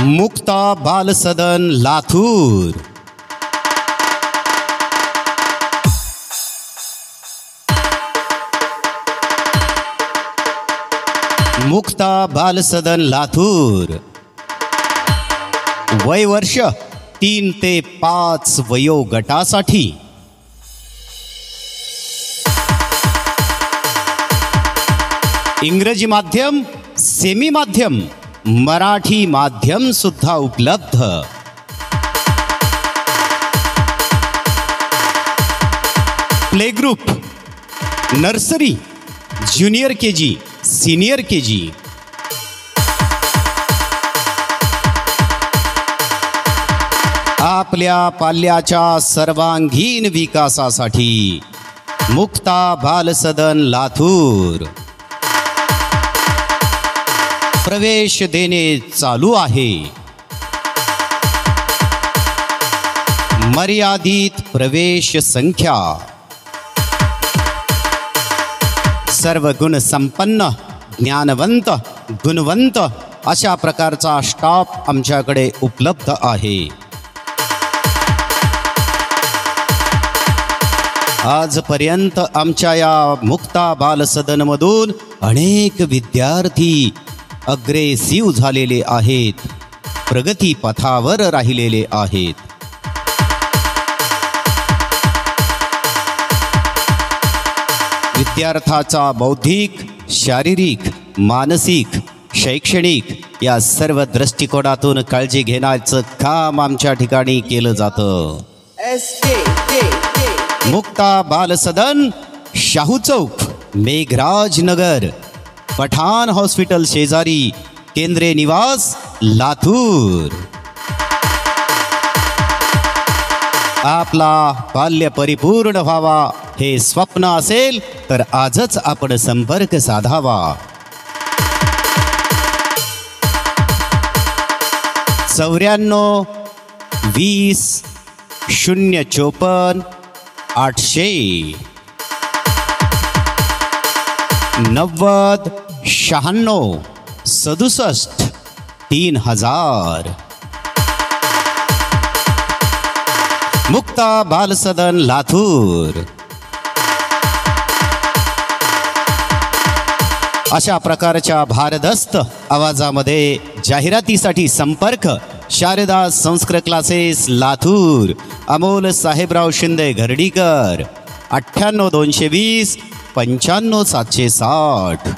मुक्ता बालसदन लातूर। मुक्ता बालसदन लातूर। वय वर्ष 3 ते 5 वयोगटासाठी इंग्रजी माध्यम, सेमी माध्यम, मराठी माध्यम सुद्धा उपलब्ध। Play group, nursery, junior KG, senior KG, आपल्या पाल्याच्या सर्वांगीण विकासासाठी मुक्ता बालसदन लातूर। प्रवेश देणे चालू आहे। मर्यादित प्रवेश संख्या। सर्व गुण संपन्न, ज्ञानवंत, गुणवंत अशा प्रकारचा स्टाफ आमच्याकडे उपलब्ध आहे। आजपर्यंत आमच्या या मुक्ता बालसदनमधून अनेक विद्यार्थी अग्रेसिव्ह झालेले आहेत, प्रगती पथावर राहिलेले आहेत। विद्यार्थ्याचा बौद्धिक, शारीरिक, मानसिक, शैक्षणिक या सर्व दृष्टिकोनातून काळजी घेण्याचं काम आमच्या ठिकाणी केलं जातं। मुक्ता बालसदन, शाहू चौक, मेघराज नगर, पठाण हॉस्पिटल शेजारी, केंद्रे निवास, लातूर। आपला बाल्य परिपूर्ण व्हावा हे स्वप्न असेल तर आजच आपण संपर्क साधावा। 94 20 054 800 90 96 67 3000। मुक्ता बालसदन लातूर। अशा प्रकारच्या भारदस्त आवाजामध्ये जाहिरातीसाठी संपर्क शारदा संस्कृत क्लासेस लातूर, अमोल साहेबराव शिंदे घरडीकर, 98 220 95 760।